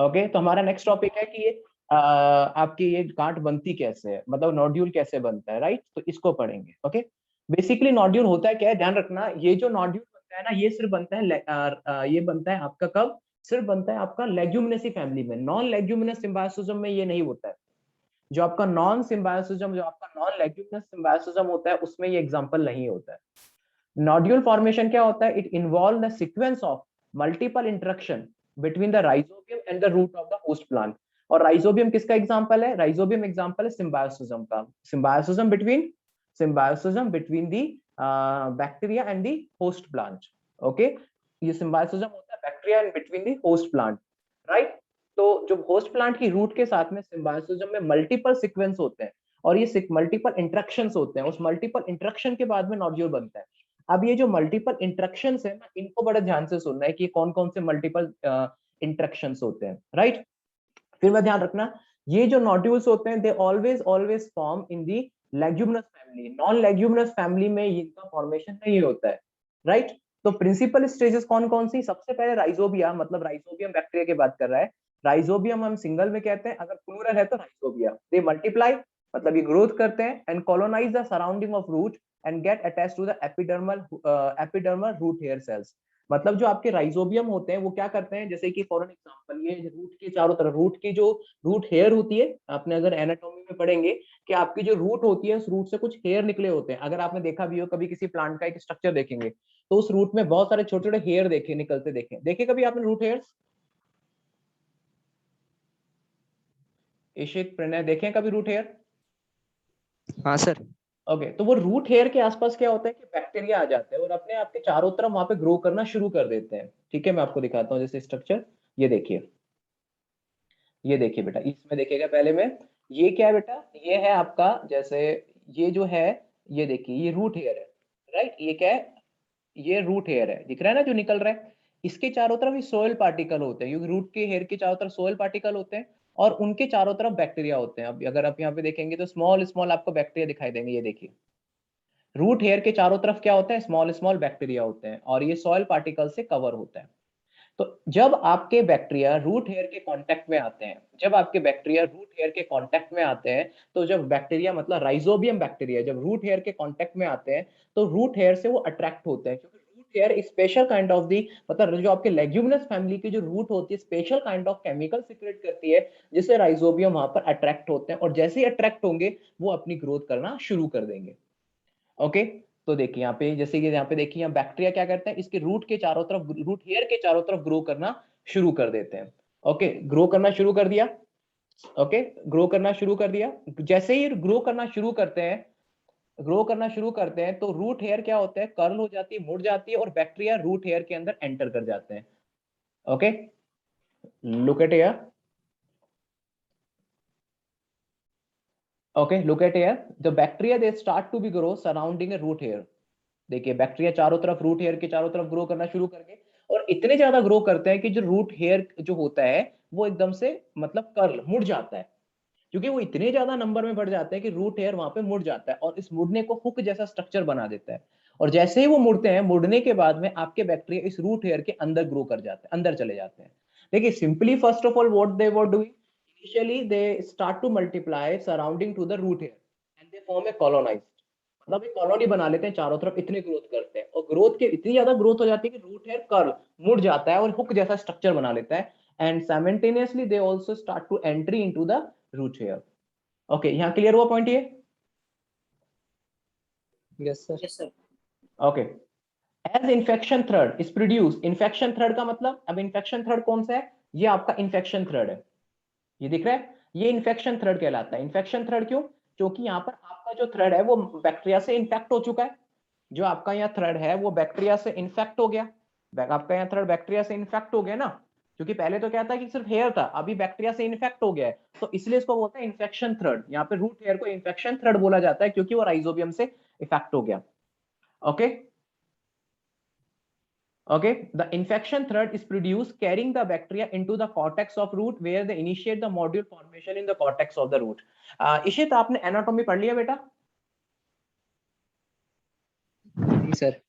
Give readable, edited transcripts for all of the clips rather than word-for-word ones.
Okay, तो हमारा next topic है कि ये आपकी ये गांठ बनती कैसे है, मतलब नोड्यूल कैसे बनता है, राइट। तो इसको पढ़ेंगे। ओके, बेसिकली नोड्यूल होता है क्या है, ध्यान रखना, ये जो नोड्यूल बनता है ना, ये सिर्फ बनता है ये बनता है आपका कब, सिर्फ बनता है आपका लेग्यूमिनेसी फैमिली में। नॉन लेग्यूमिनस सिम्बायोसिज्म में ये नहीं होता है। जो आपका नॉन सिम्बायोसिज्म, जो आपका नॉन लेग्यूमिनस सिम्बायोसिज्म होता है, उसमें ये एग्जांपल नहीं होता है। नोड्यूल फॉर्मेशन क्या होता है, it involve the sequence of multiple interaction between the rhizobium and the root of the host plant. और राइजोबियम किसका एग्जांपल है, राइजोबियम एग्जांपल है सिम्बायोसिज्म का। Symbiosism between the bacteria and the host plant. Okay, ये symbiosism होता है bacteria and between the host plant, right. तो जो होस्ट प्लांट की रूट के साथ में सिम्बायोसिज्म में मल्टीपल सीक्वेंस होते हैं और ये मल्टीपल इंटरेक्शंस होते हैं, उस मल्टीपल इंटरेक्शन के बाद में नोड्यूल बनता है। अब ये जो मल्टीपल इंटरेक्शंस है ना, इनको बड़े ध्यान से सुनना है कि कौन कौन से मल्टीपल इंटरेक्शंस होते हैं, राइट। फिर मैं ध्यान रखना, ये जो नोड्यूल्स होते हैं they always always form in the leguminous family. Non leguminous family में इनका फॉर्मेशन नहीं होता है, राइट। तो प्रिंसिपल स्टेजेस कौन कौन सी, सबसे पहले राइजोबिया, मतलब राइजोबियम बैक्टीरिया की बात कर रहा है। राइजोबियम हम सिंगल में कहते हैं, अगर प्लूरल है तो राइजोबिया। दे मल्टीप्लाई, मतलब ये ग्रोथ करते हैं and colonise the surrounding of root and get attached to the epidermal root hair cells. मतलब जो आपके राइजोबियम होते हैं वो क्या करते हैं, जैसे कि फॉर एन एग्जांपल, ये रूट के चारों तरफ, रूट की जो रूट हेयर होती है, आपने अगर एनाटॉमी में पढ़ेंगे कि आपकी जो रूट होती है, उस रूट से कुछ हेयर निकले होते हैं। अगर आपने देखा भी हो कभी किसी प्लांट का एक स्ट्रक्चर देखेंगे तो उस रूट में बहुत सारे छोटे छोटे हेयर देखे निकलते, देखे कभी आपने रूट हेयर्स? इशित, प्रणय, देखे कभी रूट हेयर? हाँ सर। ओके, तो वो रूट हेयर के आसपास क्या होता है कि बैक्टीरिया आ जाते हैं और अपने आपके चारों तरफ वहां पे ग्रो करना शुरू कर देते हैं। ठीक है, मैं आपको दिखाता हूँ जैसे स्ट्रक्चर, ये देखिए, ये देखिए बेटा, इसमें देखिएगा पहले में, ये क्या है बेटा, ये है आपका जैसे, ये जो है, ये देखिए, ये रूट हेयर है, राइट। ये क्या है, ये रूट हेयर है, दिख रहा है ना जो निकल रहा है। इसके चारों तरफ ये सोयल पार्टिकल होते हैं, क्योंकि रूट के हेयर के चारों तरफ सोयल पार्टिकल होते हैं और उनके चारों तरफ बैक्टीरिया होते हैं। अब अगर आप यहाँ पे देखेंगे तो स्मॉल स्मॉल आपको बैक्टीरिया दिखाई देंगे, ये देखिए, रूट हेयर के चारों तरफ क्या होता है, स्मॉल स्मॉल बैक्टीरिया होते हैं और ये सॉइल पार्टिकल से कवर होता है। तो जब आपके बैक्टीरिया रूट हेयर के कांटेक्ट में आते हैं, जब आपके बैक्टीरिया रूट हेयर के कांटेक्ट में आते हैं, तो जब बैक्टीरिया मतलब राइजोबियम बैक्टीरिया जब रूट हेयर के कांटेक्ट में आते हैं तो रूट हेयर से वो अट्रैक्ट होते हैं, क्योंकि root hair special kind of the, मतलब जो आपके लेग्यूमिनस फैमिली की जो रूट होती है, special kind of chemical secret करती है, जिससे राइजोबियम वहां पर अट्रैक्ट होते हैं और जैसे ही अट्रैक्ट होंगे वो अपनी ग्रोथ करना शुरू कर देंगे। ओके, तो देखिए यहाँ पे, जैसे कि यहाँ पे देखिए, यहाँ बैक्टीरिया क्या करते हैं, इसके रूट के चारों तरफ, रूट हेयर के चारों तरफ ग्रो करना शुरू कर देते हैं। ओके, ग्रो करना शुरू कर दिया। ओके, ग्रो करना शुरू कर दिया। जैसे ही ग्रो करना शुरू करते हैं, ग्रो करना शुरू करते हैं तो रूट हेयर क्या होता है, कर्ल हो जाती है, मुड़ जाती है और बैक्टीरिया रूट हेयर के अंदर एंटर कर जाते हैं। Okay, look at here. Okay, look at here, the bacteria they start to be grow surrounding a root hair. देखिए, बैक्टीरिया चारों तरफ, रूट हेयर के चारों तरफ ग्रो करना शुरू करके, और इतने ज्यादा ग्रो करते हैं कि जो रूट हेयर जो होता है वो एकदम से, मतलब कर्ल, मुड़ जाता है, क्योंकि वो इतने ज्यादा नंबर में बढ़ जाते हैं कि रूट हेयर वहां पे मुड़ जाता है और इस मुड़ने को हुक जैसा स्ट्रक्चर बना देता है। और जैसे ही वो मुड़ते हैं, मुड़ने के बाद में आपके बैक्टीरिया इस रूट हेयर के अंदर ग्रो कर जाते हैं, अंदर चले जाते हैं। देखिए, simply first of all what they were doing, initially they start to multiply surrounding to the root hair and they form a colonise, मतलब एक कॉलोनी बना लेते हैं चारों तरफ, इतनी ग्रोथ करते हैं और ग्रोथ के इतनी ज्यादा ग्रोथ हो जाती है कि रूट हेयर कर्ल मुड़ जाता है और हुक जैसा स्ट्रक्चर बना लेता है, and simultaneously they also start to entry into the root hair. Okay, यहाँ क्लियर हुआ पॉइंट ये? Yes sir. Okay, as infection thread is produce, infection thread का मतलब, अब इन्फेक्शन थ्रेड कौन सा है, ये आपका इन्फेक्शन थ्रेड है, ये दिख रहा है, ये इन्फेक्शन थ्रेड कहलाता है। इन्फेक्शन थ्रेड क्यों, क्योंकि यहाँ पर आपका जो थ्रेड है वो बैक्टीरिया से इन्फेक्ट हो चुका है, जो आपका यहाँ थ्रेड है वो बैक्टीरिया से इन्फेक्ट हो गया, आपका यहाँ थ्रेड बैक्टीरिया से इन्फेक्ट हो गया ना, क्योंकि पहले तो क्या था कि सिर्फ हेयर था, अभी बैक्टीरिया से इन्फेक्ट हो गया है, तो इसलिए इसको बोलते हैं इन्फेक्शन थ्रेड। यहाँ पे रूट हेयर को इन्फेक्शन थ्रेड बोला जाता है क्योंकि वो राइजोबियम से इफेक्ट हो गया। Okay, okay, the infection thread is produced carrying the bacteria into the cortex of root where they initiate the module formation in the cortex of the root. इशित, आपने anatomy पढ़ लिया बेटा? जी सर।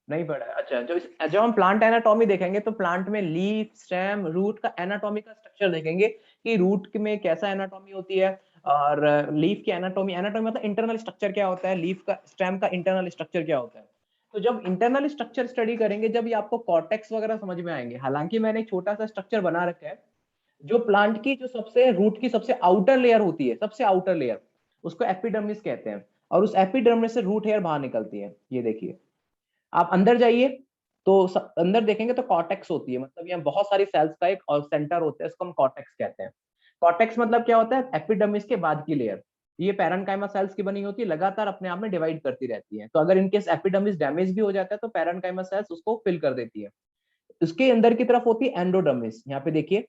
नहीं पढ़ा है। अच्छा, जब हम प्लांट एनाटॉमी देखेंगे तो प्लांट में लीफ, स्टेम, रूट का एनाटॉमी का स्ट्रक्चर देखेंगे कि रूट में कैसा एनाटॉमी होती है, और लीफ की एनाटॉमी, एनाटॉमी मतलब इंटरनल स्ट्रक्चर क्या होता है, लीफ का, स्टेम का इंटरनल स्ट्रक्चर क्या होता है। तो जब इंटरनल स्ट्रक्चर स्टडी करेंगे, जब ये आपको कॉर्टेक्स वगैरह समझ में आएंगे। हालांकि मैंने एक छोटा सा स्ट्रक्चर बना रखा है, जो प्लांट की जो सबसे रूट की सबसे आउटर लेयर होती है, सबसे आउटर लेयर, उसको एपिडर्मिस कहते हैं, और उस एपिडर्मिस से रूट हेयर बाहर निकलती है। ये देखिए, आप अंदर जाइए तो अंदर देखेंगे तो कॉर्टेक्स होती है, मतलब यहाँ बहुत सारी सेल्स का एक और सेंटर होता है, इसको हम कॉर्टेक्स कहते हैं। कॉर्टेक्स मतलब क्या होता है, एपिडर्मिस के बाद की लेयर। ये पैरेन्काइमा सेल्स की बनी होती है, लगातार अपने आप में डिवाइड करती रहती है। तो अगर इनकेस एपिडर्मिस डैमेज भी हो जाता है तो पैरेन्काइमा सेल्स उसको फिल कर देती है। उसके अंदर की तरफ होती है एंडोडर्मिस, यहाँ पे देखिए,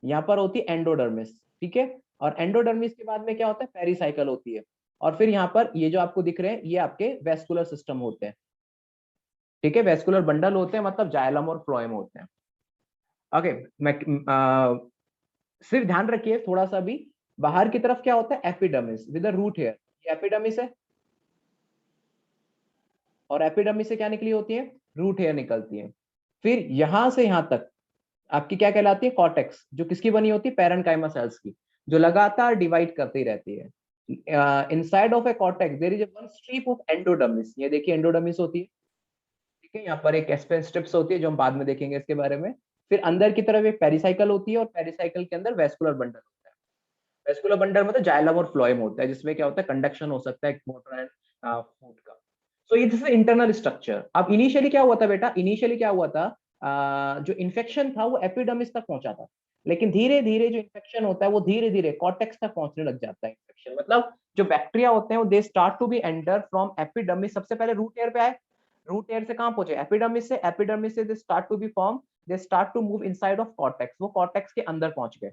यहाँ पर होती है एंडोडर्मिस, ठीक है। और एंडोडर्मिस के बाद में क्या होता है, पेरिसाइकल होती है। और फिर यहाँ पर ये जो आपको दिख रहे हैं, ये आपके वेस्कुलर सिस्टम होते हैं, ठीक है। वेस्कुलर बंडल होते हैं, मतलब जाइलम और फ्लोएम होते हैं। ओके, मैं सिर्फ ध्यान रखिए थोड़ा सा भी, बाहर की तरफ क्या होता है, एपिडर्मिस विद रूट हेयर, ये एपिडर्मिस है, और एपिडर्मिस से क्या निकली होती है, रूट हेयर निकलती है। फिर यहां से यहां तक आपकी क्या कहलाती है, कॉर्टेक्स, जो किसकी बनी होती है, पैरेन्काइमा सेल्स की, जो लगातार डिवाइड करती रहती है। Inside of a cortex there is one strip of endodermis, ये देखिए एंडोडर्मिस होती है, ठीक है। यहाँ पर एक एस्पेन स्ट्रिप्स होती है, जो हम बाद में देखेंगे इसके बारे में। फिर अंदर की तरफ एक पेरिसाइकल होती है, और पेरिसाइकल के अंदर वेस्कुलर बंडल होता है। वेस्कुलर बंडल मतलब जाइलम और फ्लोएम होता है, जिसमें क्या होता है, कंडक्शन हो सकता है वाटर एंड फूड का। सो ये दिस इंटरनल स्ट्रक्चर। अब इनिशियली क्या हुआ था बेटा, इनिशियली क्या हुआ था, जो इन्फेक्शन था वो एपिडर्मिस तक पहुंचा था, लेकिन धीरे धीरे जो इन्फेक्शन होता है वो धीरे धीरे कॉर्टेक्स तक पहुंचने लग जाता है। इन्फेक्शन मतलब जो बैक्टीरिया होते हैं वो they start to be enter from epidermis, सबसे पहले रूट एयर पे आए, रूट एयर से कहां पहुंचे, एपिडर्मिस से, एपिडर्मिस से they start to be form, they start to move inside of cortex, वो कॉर्टेक्स के अंदर पहुंच गए।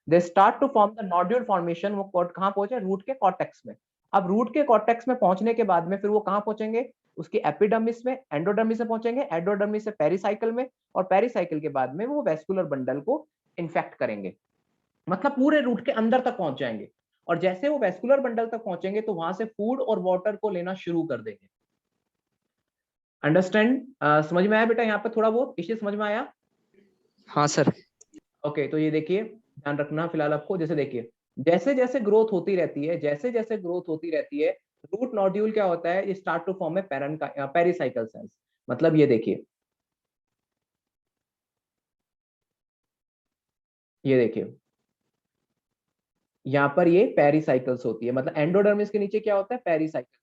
They start to form the nodule formation, वो कहां पहुंचे, रूट के कॉर्टेक्स में। अब रूट के कॉर्टेक्स में पहुंचने के बाद में फिर वो कहां पहुंचेंगे, उसकी एपिडर्मिस में, एंडोडर्मिस में पहुंचेंगे, एंडोडर्मिस से पेरिसाइकल में, और पेरिसाइकल के बाद में वो वेस्कुलर बंडल को इन्फेक्ट करेंगे, मतलब पूरे रूट के अंदर तक पहुंच जाएंगे। और जैसे वो वेस्कुलर बंडल तक पहुंचेंगे तो वहां से फूड और वाटर को लेना शुरू कर देंगे। अंडरस्टैंड, समझ में आया बेटा, यहाँ पे थोड़ा बहुत इश्यू समझ में आया। हाँ सर। ओके, तो ये देखिए, ध्यान रखना फिलहाल आपको, जैसे देखिए, जैसे जैसे ग्रोथ होती रहती है, जैसे जैसे ग्रोथ होती रहती है, रूट नोड्यूल क्या होता है, start to form a pericycle cells. मतलब ये देखिए, ये देखिए, यहाँ पर ये पेरिसाइकल्स होती है, मतलब एंडोडर्मिस के नीचे क्या होता है, पेरिसाइकल,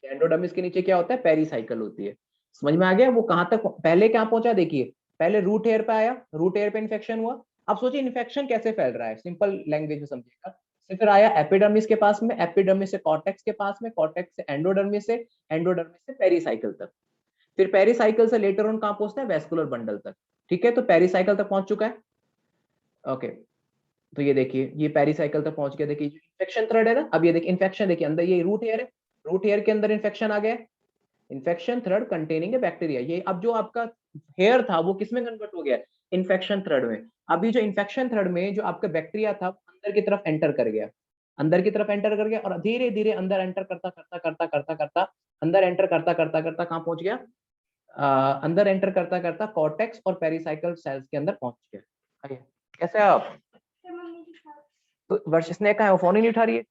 एंडोडर्मिस के नीचे क्या होता है, पेरिसाइकल होती है। समझ में आ गया वो कहां तक, पहले कहां पहुंचा, देखिए, पहले रूट हेयर पे आया, रूट हेयर पे इन्फेक्शन हुआ। अब सोचिए इन्फेक्शन कैसे फैल रहा है, सिंपल लैंग्वेज में समझिएगा। फिर आया एपिडर्मिस के पास में, एपिडर्मिस से कॉर्टेक्स के पास में, कॉर्टेक्स से एंडोडर्मिस से, एंडोडर्मिस से पेरिसाइकल तक, फिर पेरिसाइकल से लेटर ऑन कहां पहुंचता है, वेस्कुलर बंडल तक, ठीक है। तो पेरिसाइकल तक पहुंच चुका है। ओके, तो ये देखिए, ये पेरिसाइकल तक पहुंच गया, देखिए इन्फेक्शन थ्रेड है ना। अब ये देखिए इन्फेक्शन, देखिए अंदर ये रूट हेयर है, रूट हेयर के अंदर इन्फेक्शन आ गया, infection thread containing A bacteria. ये अब जो आपका हेयर था वो किसमें कन्वर्ट हो गया, इन्फेक्शन थ्रेड में। अभी जो इन्फेक्शन थ्रेड में जो आपका बैक्टीरिया था अंदर की तरफ एंटर कर गया, अंदर की तरफ एंटर कर गया, और धीरे धीरे अंदर एंटर करता करता करता करता करता, अंदर एंटर करता करता करता कहां पहुंच गया, अंदर एंटर करता करता कॉर्टेक्स और पेरिसाइकल सेल्स के अंदर पहुंच गया। आइए, कैसे हैं आप, तो वर्ष स्नेह का है, वो फोन ही नहीं उठा रही है।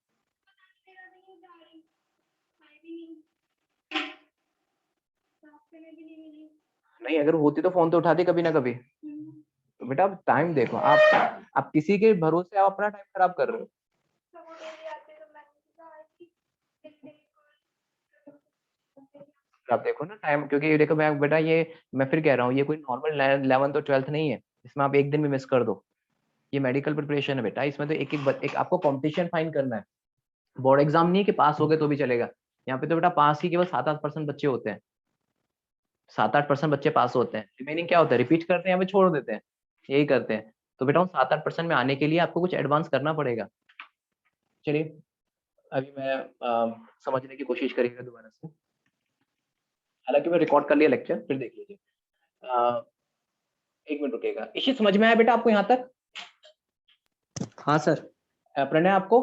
नहीं, अगर होती तो फोन तो उठाती कभी ना कभी। तो बेटा अब टाइम देखो, आप किसी के भरोसे आप अपना टाइम खराब कर रहे हो। आप देखो ना टाइम, क्योंकि ये देखो मैं बेटा, ये मैं फिर कह रहा हूँ, ये कोई नॉर्मल 11th और 12th नहीं है, इसमें आप एक दिन में मिस कर दो। ये मेडिकल प्रिपरेशन है बेटा, इसमें तो एक आपको कंपटीशन फाइन करना है। बोर्ड एग्जाम नहीं है कि पास हो गए तो भी चलेगा। यहाँ पे तो बेटा पास ही केवल 7-8% बच्चे होते हैं, 7-8% बच्चे पास होते हैं, रिमेनिंग क्या होता है, रिपीट करते हैं या फिर छोड़ देते हैं, यही करते हैं। तो बेटा उन 7-8% में आने के लिए आपको कुछ एडवांस करना पड़ेगा। चलिए, अभी मैं समझने की कोशिश करेंगे दोबारा से। हालांकि मैं रिकॉर्ड कर लिया लेक्चर, फिर देख लीजिए। अ, एक मिनट रुकेगा, इसी समझ में आया बेटा आपको यहाँ तक, हाँ सर। प्रणय आपको,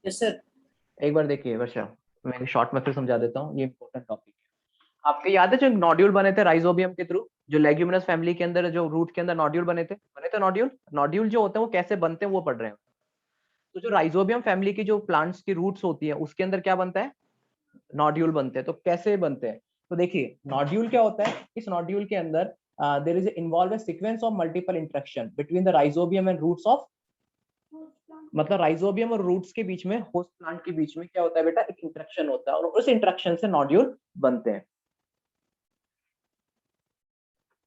यस सर। एक बार देखिए वर्षा, मैं शॉर्ट में फिर समझा देता हूँ, ये इंपॉर्टेंट टॉपिक है। आपके याद है जो नोड्यूल बने थे राइजोबियम के थ्रू, जो लेग्यूमिनस फैमिली के अंदर जो रूट के अंदर नोड्यूल बने थे नोड्यूल। नोड्यूल जो होते हैं वो कैसे बनते हैं वो पढ़ रहे हैं। तो जो राइजोबियम फैमिली की जो प्लांट्स की रूट्स होती है उसके अंदर क्या बनता है, नोड्यूल बनते हैं। तो कैसे बनते हैं, तो देखिए नोड्यूल क्या होता है, इस नोड्यूल के अंदर there is involve a sequence of multiple interaction between the rhizobium and roots of, मतलब राइजोबियम और रूट्स के बीच में, होस्ट प्लांट के बीच में क्या होता है बेटा, एक इंटरेक्शन होता है और उस इंटरेक्शन से नोड्यूल बनते हैं।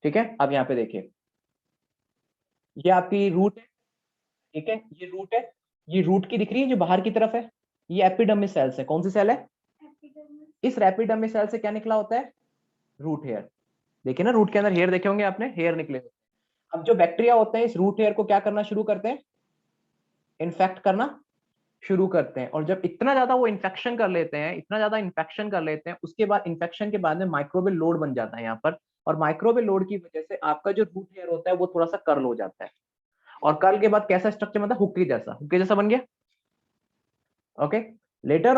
ठीक है, अब यहाँ पे देखिए ये आपकी रूट है, ठीक है, ये रूट है, ये रूट की दिख रही है जो बाहर की तरफ है, ये एपिडर्मिस सेल्स है। कौन सी सेल है, इस एपिडर्मिस सेल से क्या निकला होता है, रूट हेयर। देखिए ना रूट के अंदर हेयर देखे होंगे आपने, हेयर निकले होते हैं। अब जो बैक्टीरिया होते हैं इस रूट हेयर को क्या करना शुरू करते हैं, इन्फेक्ट करना शुरू करते हैं। और जब इतना ज्यादा वो इन्फेक्शन कर लेते हैं, इतना ज्यादा इन्फेक्शन कर लेते हैं, उसके बाद इन्फेक्शन के बाद में माइक्रोबियल लोड बन जाता है यहाँ पर, और माइक्रोबियल लोड की वजह से आपका जो रूट हेयर होता है वो थोड़ा सा कर्ल हो जाता है। और कर्ल के बाद कैसा स्ट्रक्चर बनता है, हुक्के जैसा बन गया। ओके, लेटर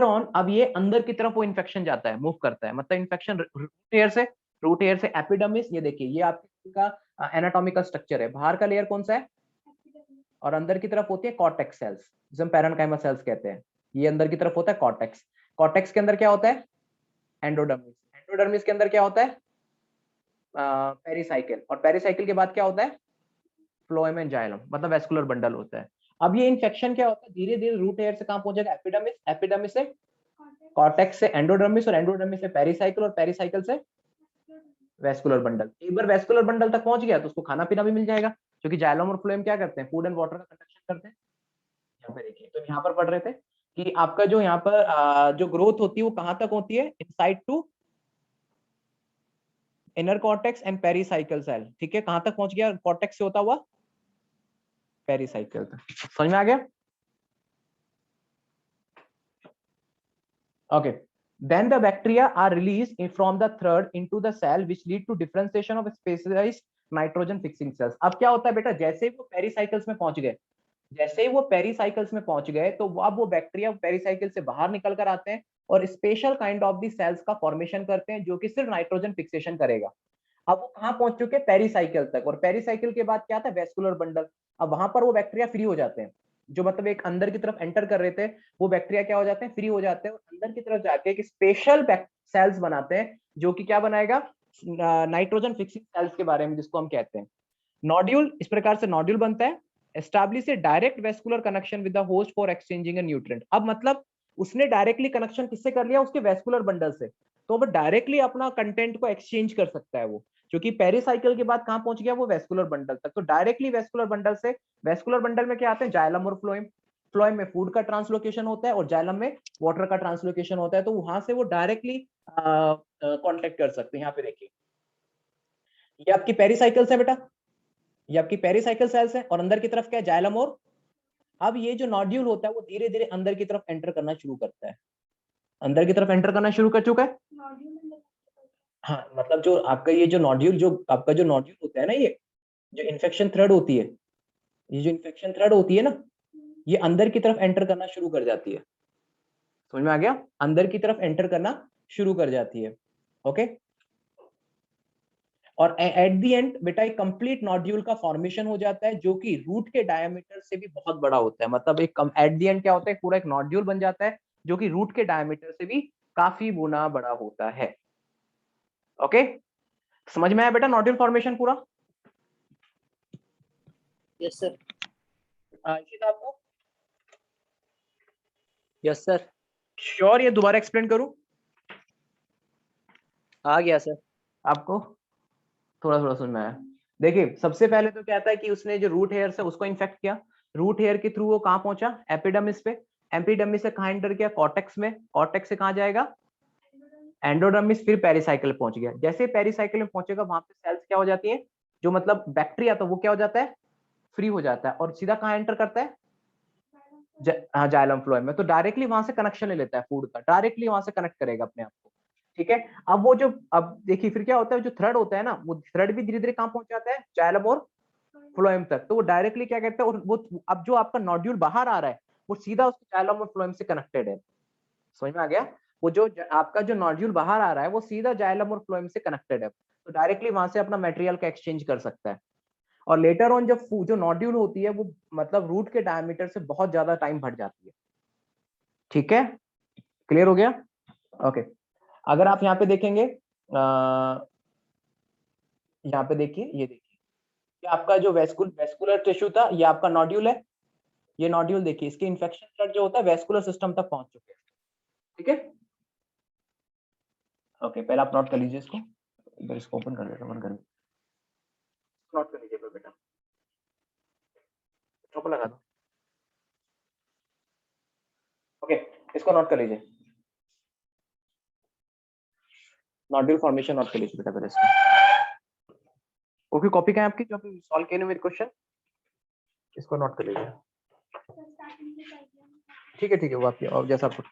ऑन अब ये अंदर की तरफ वो इन्फेक्शन जाता है, मूव करता है, मतलब इन्फेक्शन रूट हेयर से एपिडर्मिस। ये देखिए ये आपका एनाटॉमिकल स्ट्रक्चर है। बाहर का लेयर कौन सा है, और अंदर की तरफ होती है कॉर्टेक्स सेल्स, जिसे हम पैरेन्काइमल सेल्स कहते हैं। ये अंदर की तरफ होता है कॉर्टेक्स। कॉर्टेक्स के अंदर क्या होता है, एंडोडर्मिस। एंडोडर्मिस के अंदर क्या होता है, पेरिसाइकिल। और पेरिसाइकिल के बाद क्या होता है, फ्लोएम एंड जाइलम, मतलब वेस्कुलर बंडल होता है। अब ये इन्फेक्शन क्या होता है, धीरे धीरे रूट हेयर से कहां पहुंचेगा, एपिडर्मिस, एपिडर्मिस से कॉर्टेक्स से एंडोडर्मिस, और एंडोडर्मिस से पेरिसाइकिल, और पेरिसाइकिल से वेस्कुलर बंडल। एक बार वेस्कुलर बंडल तक पहुंच गया तो उसको खाना पीना भी मिल जाएगा, क्योंकि जाइलम और फ्लोएम क्या करते हैं, फूड एंड वाटर का कंडक्शन करते हैं। यहाँ पे देखिए, तो यहाँ पर पढ़ रहे थे कि आपका जो यहाँ पर जो ग्रोथ होती है वो कहां तक होती है, inside to inner cortex and pericycle cell. ठीक है, कहां तक पहुंच गया, कॉर्टेक्स से होता हुआ पेरिसाइकिल तक। समझ में आ गया। Okay. Then the bacteria are released from the thread into the cell, which lead to differentiation of specialized nitrogen fixing cells. अब क्या होता है बेटा, जैसे ही वो पेरिसाइकिल्स में पहुंच गए, जैसे ही वो पेरिसाइकिल्स में पहुंच गए, तो अब वो बैक्टीरिया पेरिसाइकिल से बाहर निकल कर आते हैं और special kind of the cells का फॉर्मेशन करते हैं जो कि सिर्फ नाइट्रोजन फिक्सेशन करेगा। अब वो कहां पहुंच चुके हैं, पेरिसाइकिल तक। और पेरिसाइकिल के बाद क्या था, वेस्कुलर बंडल। अब वहां पर वो बैक्टीरिया फ्री हो जाते हैं, जो मतलब एक अंदर की तरफ एंटर कर रहे थे, वो बैक्टीरिया क्या हो जाते हैं, फ्री हो जाते हैं, और अंदर की तरफ जाके एक स्पेशल सेल्स बनाते हैं जो कि क्या बनाएगा, नाइट्रोजन फिक्सिंग सेल्स के बारे में, जिसको हम कहते हैं नोड्यूल। इस प्रकार से नोड्यूल बनता है। Establish A direct vascular connection with the host for exchanging A nutrient. अब मतलब उसने डायरेक्टली कनेक्शन किससे कर लिया, उसके वेस्कुलर बंडल से, तो वो डायरेक्टली अपना कंटेंट को एक्सचेंज कर सकता है वो, क्योंकि पेरिसाइकिल के बाद कहां पहुंच गया वो, वेस्कुलर बंडल तक। तो डायरेक्टली वेस्कुलर बंडल से, वेस्कुलर बंडल में क्या आते हैं, जाइलम और फ्लोएम। फ्लोएम में फूड का ट्रांसलोकेशन होता है और जाइलम में वाटर का ट्रांसलोकेशन होता है, तो वहां से वो डायरेक्टली कांटेक्ट कर सकते हैं। यहाँ पे देखिए ये आपकी पेरिसाइकिल्स है बेटा, ये आपकी पेरिसाइकिल सेल्स है, और अंदर की तरफ क्या है, जाइलम। और अब ये जो नोड्यूल होता है वो धीरे धीरे अंदर की तरफ एंटर करना शुरू करता है, अंदर की तरफ एंटर करना शुरू कर चुका है। हाँ, मतलब जो आपका ये जो नोड्यूल, जो आपका जो नोड्यूल होता है ना, ये जो इन्फेक्शन थ्रेड होती है, ये जो इन्फेक्शन थ्रेड होती है ना, ये अंदर की तरफ एंटर करना शुरू कर जाती है। समझ में आ गया, अंदर की तरफ एंटर करना शुरू कर जाती है। ओके, और एट द एंड बेटा एक कंप्लीट नोड्यूल का फॉर्मेशन हो जाता है, जो कि रूट के डायमीटर से भी बहुत बड़ा होता है। मतलब एक एट द एंड क्या होता है, पूरा एक नोड्यूल बन जाता है जो कि रूट के डायमीटर से भी काफी गुना बड़ा होता है। ओके, समझ में आया बेटा नोड्यूल फॉर्मेशन पूरा। Yes sir. इसी आपको यस सर। श्योर ये दोबारा एक्सप्लेन करूं आ गया सर। आपको, थोड़ा थोड़ा समझ में आया। देखिए सबसे पहले तो क्या आता है कि उसने जो रूट हेयर से उसको इन्फेक्ट किया, रूट हेयर के थ्रू वो कहां पहुंचा, एपिडर्मिस पे, एपिडर्मिस से कहां एंटर किया, कॉर्टेक्स में, कॉर्टेक्स से कहां जाएगा, एंडोडर्मिस, फिर पेरिसाइकिल पहुंच गया। जैसे पेरिसाइकिल में पहुंचेगा वहां पे सेल्स क्या हो जाती है, जो मतलब बैक्टीरिया, तो वो क्या हो जाता है, फ्री हो जाता है, और सीधा कहां एंटर करता है, हाँ जाइलम फ्लोएम में। तो डायरेक्टली वहां से कनेक्शन ले लेता है फूड का, डायरेक्टली वहां से कनेक्ट करेगा अपने आप को। ठीक है, अब वो जो, अब देखिए फिर क्या होता है, जो थ्रेड होता है ना, वो थ्रेड भी धीरे धीरे कहां पहुंच जाता है, जाइलम और फ्लोएम तक। तो वो डायरेक्टली क्या कहते हैं, और वो अब जो आपका नोड्यूल बाहर आ रहा है वो सीधा उसके जाइलम और फ्लोएम से कनेक्टेड है। समझ में आ गया? वो जो आपका जो नोड्यूल बाहर आ रहा है वो सीधा जाइलम और फ्लोएम से कनेक्टेड है, तो डायरेक्टली वहां से अपना मटेरियल का एक्सचेंज कर सकता है। और लेटर ऑन जब जो नोड्यूल होती है वो मतलब रूट के डायमीटर से बहुत ज्यादा टाइम बढ़ जाती है। ठीक है, क्लियर हो गया? ओके, अगर आप यहाँ पे देखेंगे, यहाँ पे देखिए, ये देखिए, ये आपका जो वेस्कुलर टिश्यू था, ये आपका नोड्यूल है। ये नोड्यूल देखिए, इसके इन्फेक्शन ब्लड जो होता है वेस्कुलर सिस्टम तक पहुंच चुके हैं। ठीक है, ओके, पहले आप नोट कर लीजिए इसको, इधर इसको ओपन कर देता हूं, बंद कर, नोट कर लीजिए बेटा, ऊपर लगा दो। ओके, इसको नोट कर लीजिए, नोड्यूल फॉर्मेशन नोट कर लीजिए बेटा पहले इसको। ओके, कॉपी कहाँ है आपकी जो आपने सॉल्व किए मेरे क्वेश्चन, इसको नोट कर लीजिए। ठीक है ठीक है, वो आपकी और जैसा आपको,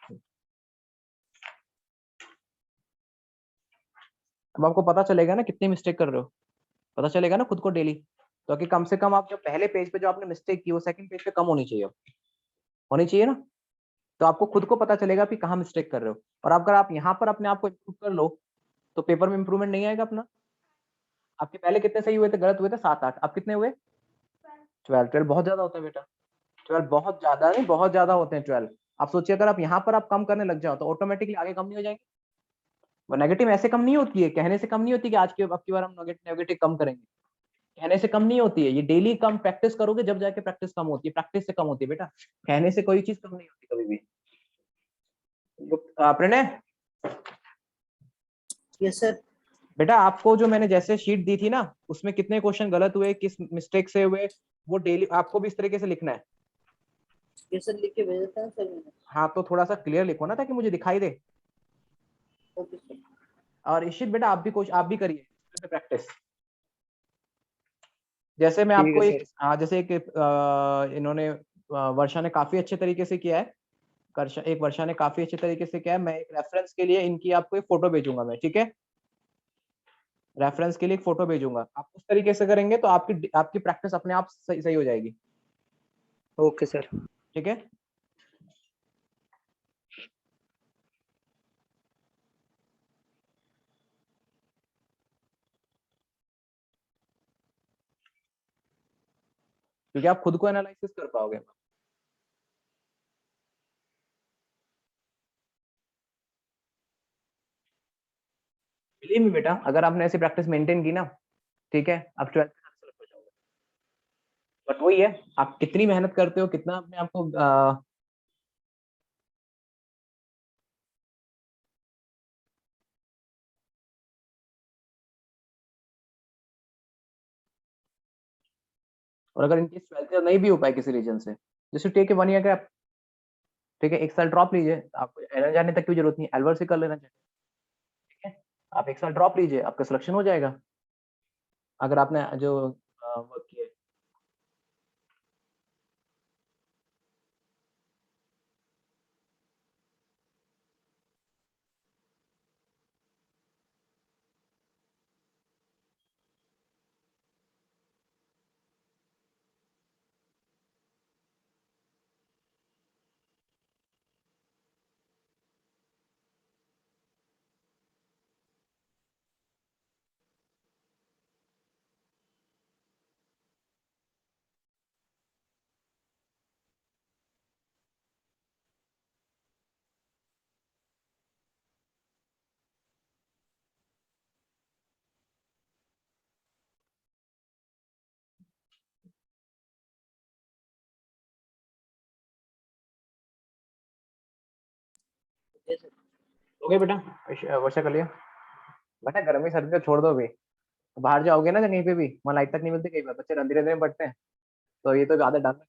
अब आपको पता चलेगा ना कितनी मिस्टेक कर रहे हो, पता चलेगा ना खुद को डेली, तो कि कम से कम आप जो पहले पेज पे जो आपने मिस्टेक की वो सेकंड पेज पे कम होनी चाहिए, होनी चाहिए ना। तो आपको खुद को पता चलेगा कि कहाँ मिस्टेक कर रहे हो, और अगर आप यहाँ पर अपने आप को इम्प्रूव कर लो तो पेपर में इंप्रूवमेंट नहीं आएगा अपना। आपके पहले कितने सही हुए थे, गलत हुए थे 7-8, अब कितने हुए 12 बहुत ज्यादा होता है बेटा, 12 बहुत ज्यादा नहीं, बहुत ज्यादा होते हैं 12। आप सोचिए अगर आप यहाँ पर आप कम करने लग जाओ तो ऑटोमेटिकली आगे कम नहीं हो जाएंगे। वो नेगेटिव ऐसे कम नहीं होती है, कहने से कम नहीं होती कि आज की अब की बार हम नेगेटिव कम करेंगे, कहने से कम नहीं होती है, ये डेली कम प्रैक्टिस करोगे जब जाके प्रैक्टिस कम होती है, प्रैक्टिस से कम होती है बेटा, कहने से कोई चीज कम नहीं होती कभी भी। Pranay, yes sir. बेटा आपको जो मैंने जैसे शीट दी थी ना उसमें कितने क्वेश्चन गलत हुए, किस मिस्टेक से हुए, वो डेली आपको भी इस तरीके से लिखना है। ये सर लिख के भेज देता है सर मैंने। हाँ तो थोड़ा सा क्लियर लिखो ना ताकि मुझे दिखाई दे। Okay sir. और इशित बेटा आप भी करिए प्रैक्टिस। जैसे मैं ठीक है आपको एक सर। जैसे एक इन्होंने वर्षा ने काफी अच्छे तरीके से किया है, एक वर्षा ने काफी अच्छे तरीके से किया है, मैं एक रेफरेंस के लिए इनकी आपको एक फोटो भेजूंगा मैं, ठीक है, रेफरेंस के लिए एक फोटो भेजूंगा, आप उस तरीके से करेंगे तो आपकी आपकी प्रैक्टिस अपने आप सही हो जाएगी। Okay sir. ठीक है, क्योंकि आप खुद को एनालिसिस कर पाओगे। बिलीव मी बेटा, अगर आपने ऐसी प्रैक्टिस मेंटेन की ना, ठीक है, आप 12th में सेलेक्ट हो जाओगे। बट वही है, आप कितनी मेहनत करते हो, कितना अपने आपको और अगर इनकेस 12th नहीं भी हो पाए किसी रीजन से, जैसे टेक 1 ईयर का, ठीक है, एक साल ड्रॉप लीजिए, आपको एलन जाने तक की जरूरत नहीं, एलवर से कर लेना चाहिए। ठीक है, आप एक साल ड्रॉप लीजिए, आपका सिलेक्शन हो जाएगा अगर आपने जो वर्क किया है। Yes sir. ओके बेटा, वर्षा कर लिया बेटा, गर्मी सर्दी तो छोड़ दो अभी, बाहर जाओगे ना कहीं पे भी वहाँ लाइट तक नहीं मिलती, कई बार बच्चे अंधेरे अंधेरे में पढ़ते हैं, तो ये तो आदत डालना।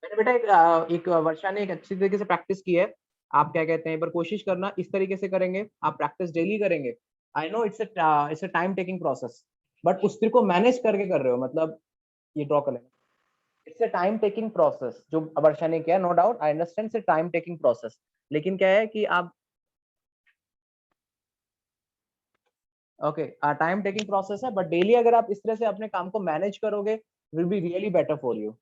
मैंने बेटा एक वर्षा ने एक अच्छी तरीके से प्रैक्टिस की है, आप क्या कहते हैं, एक बार कोशिश करना इस तरीके से करेंगे, आप प्रैक्टिस डेली करेंगे। I know it's a time taking process, but उस तीर को मैनेज करके कर रहे हो, मतलब ये ड्रॉ कर लेना। It's a time taking process जो वर्षा ने किया, no doubt, I understand, it's time taking process. लेकिन क्या है कि आप ओके, टाइम टेकिंग प्रोसेस है, बट डेली अगर आप इस तरह से अपने काम को मैनेज करोगे, will be really better for you.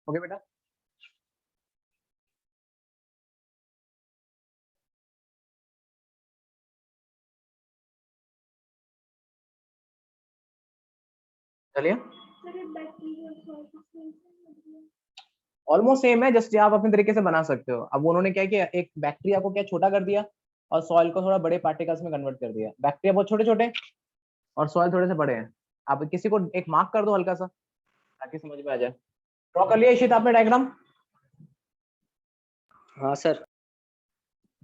Okay बेटा, चलिए ऑलमोस्ट सेम है, जस्ट आप अपने तरीके से बना सकते हो। अब उन्होंने क्या किया, एक बैक्टीरिया को क्या छोटा कर दिया और सॉइल को थोड़ा बड़े पार्टिकल्स में कन्वर्ट कर दिया। बैक्टीरिया बहुत छोटे छोटे और सॉइल थोड़े से बड़े हैं। आप किसी को एक मार्क कर दो हल्का सा, ताकि समझ में आ जाए। ड्रॉ कर लिया इशित आपने डायग्राम? हाँ सर।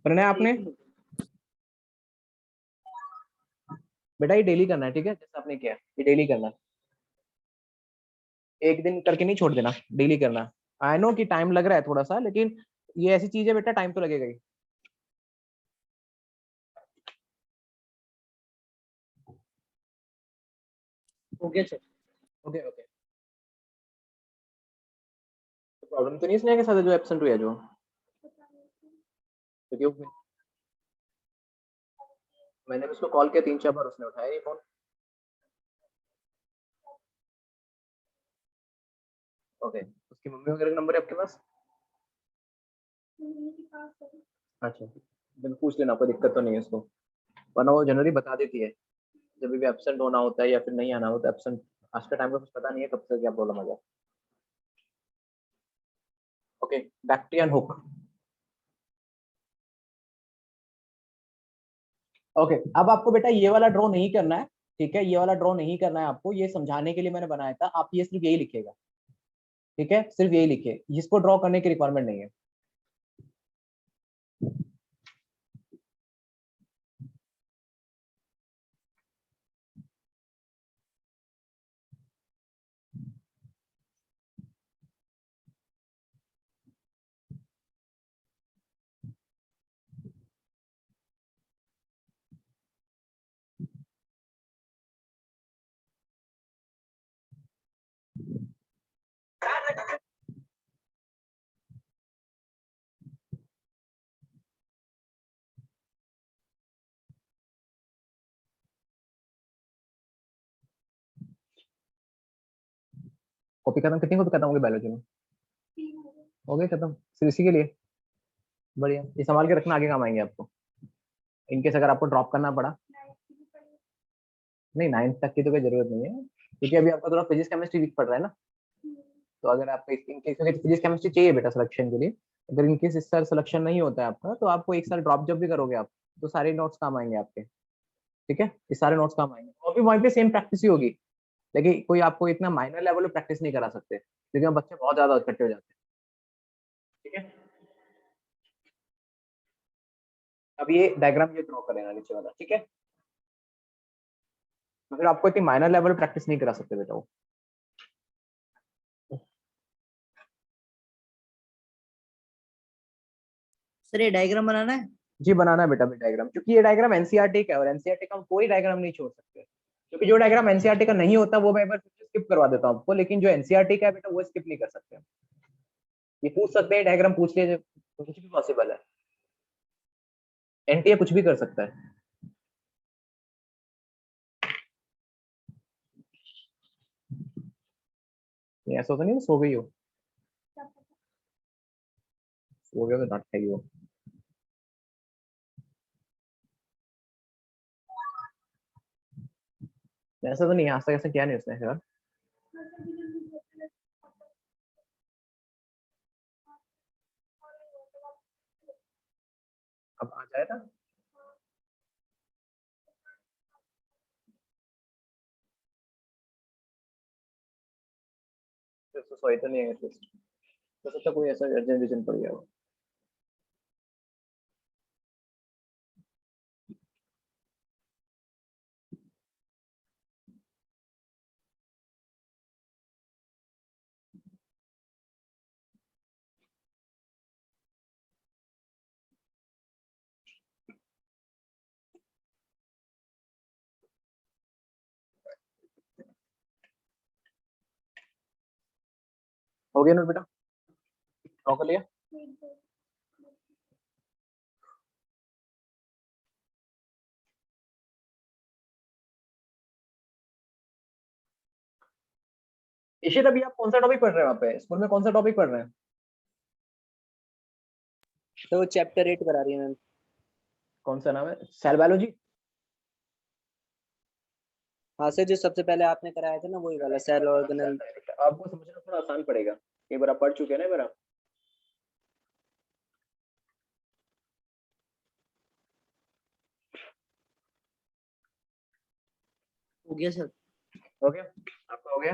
प्रणय आपने? बेटा ये डेली करना है, ठीक है, जैसे आपने किया ये डेली करना है। एक दिन करके नहीं छोड़ देना, डेली करना। आई नो कि टाइम लग रहा है थोड़ा सा, लेकिन ये ऐसी चीज है बेटा, टाइम तो लगेगा ही। Okay sir. Okay okay, problem तो नहीं है स्नेहा के साथ जो एब्सेंट हुआ है जो? क्योंकि मैंने उसको कॉल किया 3-4 बार, उसने उठाया नहीं फोन। ओके, उसकी मम्मी वगैरह का नंबर है आपके पास? अच्छा, बिल्कुल पूछ लेना, कोई दिक्कत तो नहीं है उसको, वरना वो जनरली बता देती है जब भी एब्सेंट होना होता है या फिर नहीं आना होता है एब्सेंट। आज के टाइम में कुछ पता नहीं है कब से क्या प्रॉब्लम आ जाए। Okay, Bactrian hook. ओके, अब आपको बेटा ये वाला ड्रॉ नहीं करना है, ठीक है, ये वाला ड्रॉ नहीं करना है आपको, ये समझाने के लिए मैंने बनाया था। आप ये सिर्फ यही लिखेगा, ठीक है, सिर्फ यही लिखिए, इसको ड्रॉ करने की रिक्वायरमेंट नहीं है। कॉपी खत्म? कितनी कॉपी खत्म होगी बायोलॉजी में? हो गई खत्म, सिर्फ इसी के लिए? बढ़िया, ये संभाल के रखना, आगे काम आएंगे आपको, इनकेस अगर आपको ड्रॉप करना पड़ा। नहीं, 9th तक की तो कोई जरूरत नहीं है, क्योंकि अभी आपका थोड़ा फिजिक्स केमिस्ट्री वीक पड़ रहा है ना। तो अगर आपको इनकेस फिजिक्स केमिस्ट्री चाहिए बेटा सिलेक्शन के लिए, अगर इनकेस इस साल सिलेक्शन नहीं होता है आपका, तो आपको एक साल ड्रॉप जब भी करोगे आप, तो सारे नोट्स काम आएंगे आपके, ठीक है, ये सारे नोट्स काम आएंगे। और भी वहीं पे सेम प्रैक्टिस ही होगी, लेकिन कोई आपको इतना माइनर लेवल पे प्रैक्टिस नहीं करा सकते, क्योंकि हम बच्चे बहुत ज्यादा इकट्ठे हो जाते हैं, ठीक है। अब ये डायग्राम ये ड्रॉ कर लेना नीचे वाला, ठीक है। तो फिर आपको इतनी माइनर लेवल प्रैक्टिस नहीं करा सकते बेटा वो। सर ये डायग्राम बनाना है। जी बनाना है बेटा डायग्राम, क्योंकि ये डायग्राम एनसीईआरटी का है और एनसीईआरटी का हम कोई डायग्राम नहीं छोड़ सकते, क्योंकि जो डायग्राम एनसीईआरटी का नहीं होता वो मैं एक बार स्किप करवा देता हूँ आपको, लेकिन जो एनसीईआरटी का है बेटा वो स्किप नहीं कर सकते। ये पूछ सकते हैं डायग्राम पूछ लीजिए, कुछ भी पॉसिबल है, एनटीए कुछ भी कर सकता है। ये ऐसा तो नहीं सो गई हो, सो गया तो डांट खाएगी वो। ऐसा तो नहीं आज तक ऐसा किया नहीं उसने यार। अब आ जाएगा, तो सोई तो नहीं है एटलीस्ट, तो सकता कोई ऐसा अर्जेंट रीजन पड़ गया हो। हो गया नोट बेटा, ड्रॉ कर लिया। इशित अभी आप कौन सा टॉपिक पढ़ रहे हैं वहाँ पे स्कूल में, कौन सा टॉपिक पढ़ रहे हैं? तो वो चैप्टर 8 करा रही है मैम। कौन सा नाम है, सेल बायोलॉजी? हाँ सर, जो सबसे पहले आपने कराया था ना वही वाला सेल ऑर्गेनल। आपको समझना थोड़ा आसान पड़ेगा, एक बार आप पढ़ चुके हैं ना एक बार आप। हो गया सर। हो गया, आपका हो गया?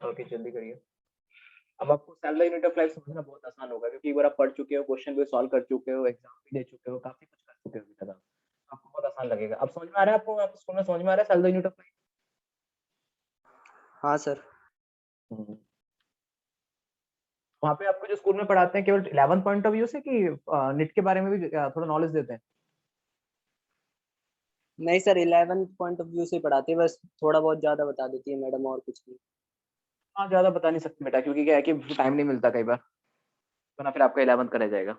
ओके जल्दी करिए। अब आपको cell the unit of life समझना बहुत आसान होगा, क्योंकि एक बार आप पढ़ चुके हो, क्वेश्चन भी सॉल्व कर चुके हो, एग्जाम भी दे चुके हो, काफी कुछ कर चुके हो बेटा आप। आपको बहुत आसान लगेगा। अब समझ में आ रहा है आपको, आप स्कूल में समझ में आ रहा है सेल द यूनिट ऑफ हाँ सर। लाइफ? वहाँ पे आपको जो स्कूल में पढ़ाते हैं केवल 11 पॉइंट ऑफ व्यू से, कि निट के बारे में भी थोड़ा नॉलेज देते हैं? नहीं सर, 11 पॉइंट ऑफ व्यू से पढ़ाती है, बस थोड़ा बहुत ज्यादा बता देती है मैडम, और कुछ नहीं। हाँ ज्यादा बता नहीं सकते बेटा, क्योंकि क्या है कि टाइम नहीं मिलता कई बार, वरना फिर आपका 11th का रह जाएगा।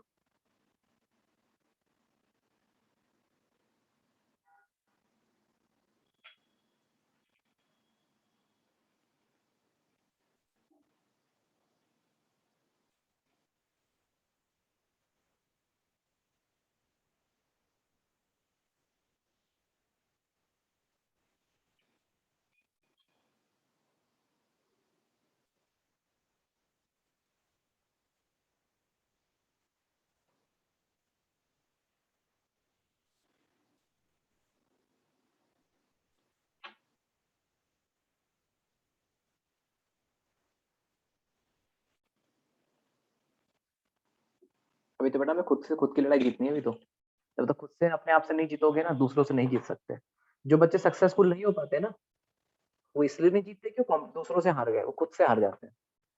अभी तो बेटा हमें खुद से खुद की लड़ाई जीतनी है अभी तो। जब तक खुद से अपने आप से नहीं जीतोगे ना, दूसरों से नहीं जीत सकते। जो बच्चे सक्सेसफुल नहीं हो पाते ना, वो इसलिए नहीं जीतते क्यों, दूसरों से हार गए, वो खुद से हार जाते हैं,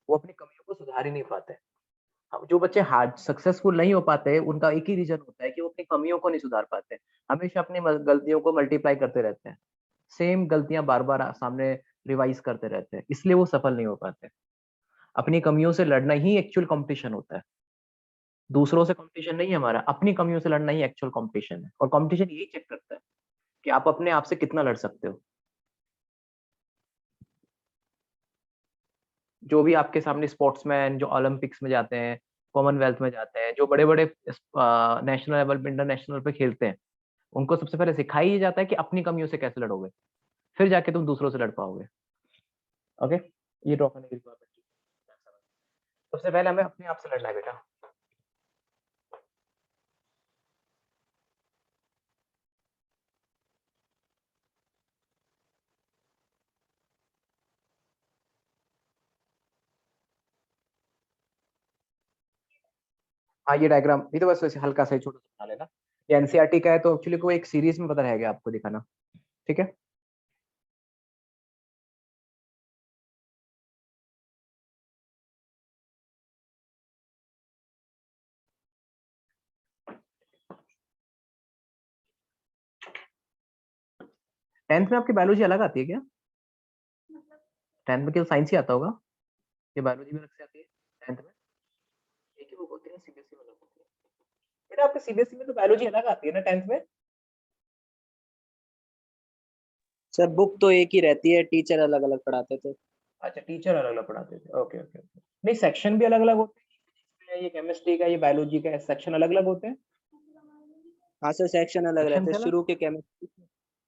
वो अपनी कमियों को सुधार ही नहीं पाते। अब जो बच्चे हार्ड सक्सेसफुल नहीं हो पाते, उनका एक ही रीजन होता है कि वो अपनी कमियों को नहीं सुधार पाते, हमेशा अपनी गलतियों को मल्टीप्लाई करते रहते हैं, सेम गलतियां बार बार सामने रिवाइज करते रहते हैं, इसलिए वो सफल नहीं हो पाते। अपनी कमियों से लड़ना ही एक्चुअल कंपटीशन होता है, दूसरों से कंपटीशन नहीं है हमारा, अपनी कमियों से लड़ना ही एक्चुअल कंपटीशन है। और कंपटीशन यही चेक करता है कि आप अपने आप से कितना लड़ सकते हो। जो भी आपके सामने स्पोर्ट्समैन जो ओलंपिक्स में जाते हैं, कॉमनवेल्थ में जाते हैं, जो बड़े बड़े नेशनल लेवल पे इंटरनेशनल पे खेलते हैं, उनको सबसे पहले सिखाया ही जाता है कि अपनी कमियों से कैसे लड़ोगे, फिर जाके तुम दूसरों से लड़ पाओगे। ओके, ये ड्रॉ करने की रिक्वायरमेंट है। सबसे पहले हमें अपने आप से लड़ना है बेटा। हाँ ये डायग्राम, ये तो बस वैसे हल्का सा ही छोटा सा बना लेना। ये एनसीईआरटी का है, तो एक्चुअली कोई एक सीरीज में पता रहेगा आपको दिखाना। ठीक है। टेंथ में आपकी बायोलॉजी अलग आती है क्या? टेंथ में केवल साइंस ही आता होगा, ये बायोलॉजी भी अलग से आती है टेंथ में? एक ही बुक होती है, सीबीएसई में अलग होती है बेटा। आपके सीबीएसई में तो बायोलॉजी अलग आती है ना टेंथ में? सर बुक तो एक ही रहती है, टीचर अलग अलग पढ़ाते थे। अच्छा, टीचर अलग अलग पढ़ाते थे, ओके ओके ओके। नहीं, सेक्शन भी अलग अलग होते हैं, ये केमिस्ट्री का, ये बायोलॉजी का, सेक्शन अलग अलग होते हैं। हाँ सर, सेक्शन अलग सेक्शन रहते से हैं, अलग। शुरू के केमिस्ट्री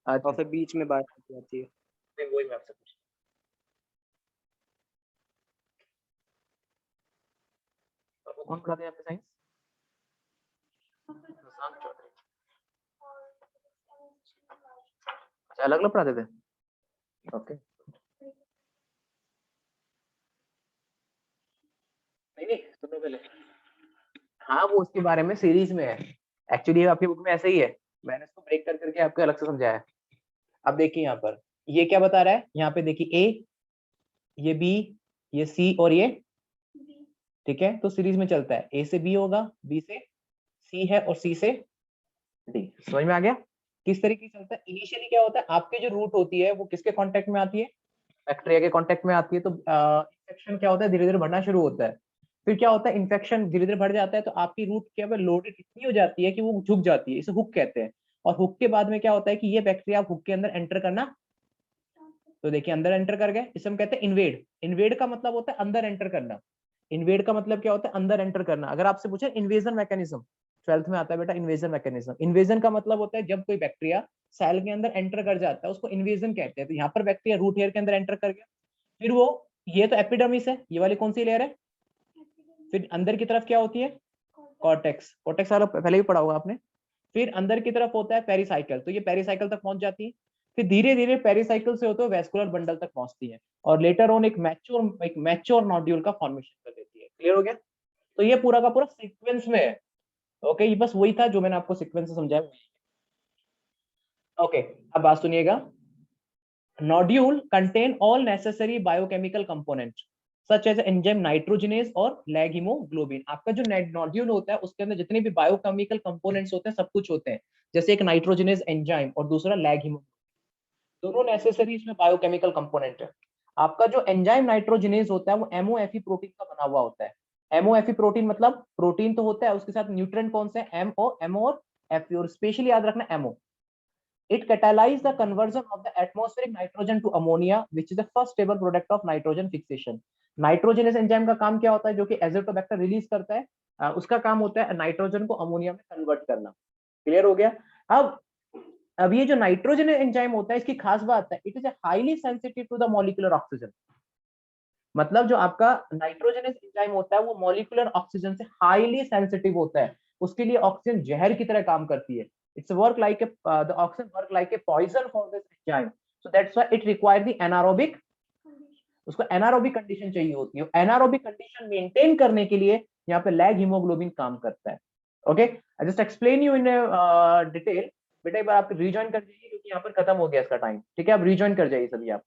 अच्छा और फिर अच्छा, बीच में बायोलॉजी आती है। नहीं वही मैं आपसे पूछ, आपको कौन पढ़ाते हैं आपके साइंस? शशांक चौधरी। अच्छा, अलग अलग पढ़ाते थे, ओके। नहीं नहीं, सुनो पहले। हाँ, वो उसके बारे में सीरीज में है, एक्चुअली आपकी बुक में ऐसे ही है, मैंने इसको ब्रेक कर करके आपको अलग से समझाया है। अब देखिए यहाँ पर, ये क्या बता रहा है, यहाँ पे देखिए ए, ये बी, ये सी और ये, ठीक है। तो सीरीज में चलता है, ए से बी होगा, बी से सी है और सी से डी। समझ में आ गया किस तरीके से चलता है? इनिशियली क्या होता है, आपकी जो रूट होती है वो किसके कांटेक्ट में आती है? बैक्टीरिया के कांटेक्ट में आती है। तो इन्फेक्शन क्या होता है, धीरे धीरे बढ़ना शुरू होता है। फिर क्या होता है, इन्फेक्शन धीरे धीरे बढ़ जाता है, तो आपकी रूट क्या है, लोडेड इतनी हो जाती है कि वो झुक जाती है, इसे हुक कहते हैं। और हुक के बाद में क्या होता है कि ये बैक्टीरिया हुक के अंदर एंटर करना, तो देखिए अंदर एंटर कर गए, इसे हम कहते हैं इन्वेड। इन्वेड का मतलब होता है अंदर एंटर करना। इन्वेड का मतलब क्या होता है, अंदर एंटर करना। अगर आपसे पूछे इन्वेजन मैकेनिज्म, ट्वेल्थ में आता है बेटा इन्वेजन मैकेनिज्म। इन्वेजन का मतलब होता है जब कोई बैक्टीरिया सेल के अंदर एंटर कर जाता है, उसको इन्वेजन कहते हैं। तो यहाँ पर बैक्टीरिया रूट हेयर के अंदर एंटर कर गया, फिर वो, ये तो एपिडर्मिस है, ये वाली कौन सी लेयर है? फिर अंदर की तरफ क्या होती है? कॉर्टेक्स। कॉर्टेक्स वाला पहले भी पढ़ा होगा आपने। फिर अंदर की तरफ होता है पेरिसाइकिल, तो ये पेरिसाइकिल तक पहुंच जाती है। फिर धीरे धीरे पेरिसाइकिल से होते हुए वेस्कुलर बंडल तक पहुंचती है, और लेटर ऑन एक मैच्योर नोड्यूल का फॉर्मेशन कर देती है। क्लियर हो गया? तो ये पूरा का पूरा सीक्वेंस में है। ओके, ये बस वही था जो मैंने आपको सीक्वेंस से समझाया। ओके, अब बात सुनिएगा। Nodule contain all necessary biochemical component such as enzyme nitrogenase और लैग हीमोग्लोबिन। आपका जो नोड्यूल होता है उसके अंदर जितने भी बायोकेमिकल कंपोनेंट्स होते हैं सब कुछ होते हैं। जैसे एक नाइट्रोजनेज एंजाइम और दूसरा लैग हीमोग्लोबिन, दोनों नेसेसरी इसमें बायोकेमिकल कंपोनेंट है। आपका जो एंजाइम नाइट्रोजनेज होता है वो एमओएफई प्रोटीन का बना हुआ होता है। एमओएफई प्रोटीन मतलब प्रोटीन तो होता है, उसके साथ न्यूट्रिएंट कौन से? एमओ और एफ, और स्पेशली याद रखना ammo. It catalyzes the conversion of the atmospheric nitrogen to ammonia, which is the first stable product of nitrogen fixation. Nitrogenous enzyme का काम क्या होता है, जो कि एजोटोबैक्टर रिलीज करता है, उसका काम होता है नाइट्रोजन को अमोनिया में कन्वर्ट करना। क्लियर हो गया? अब ये जो नाइट्रोजन एंजाइम होता है, इसकी खास बात है, it is highly sensitive to the molecular oxygen. मतलब जो आपका नाइट्रोजनस एंजाइम होता है वो मॉलिक्यूलर ऑक्सीजन से हाईली सेंसिटिव होता है। उसके लिए ऑक्सीजन जहर की तरह काम करती है। It's work like the oxygen work like a poison for this enzyme, so that's why it require the anaerobic, उसको एनारोबिक कंडीशन चाहिए होती है। एनारोबिक कंडीशन मेंटेन करने के लिए यहाँ पे लैग हीमोग्लोबिन काम करता है। Okay, I just explain you in detail. बेटा एक बार आप रिजॉइन कर जाइए, क्योंकि यहाँ पर खत्म हो गया इसका टाइम। ठीक है, आप रिजॉइन कर जाइए सभी आप।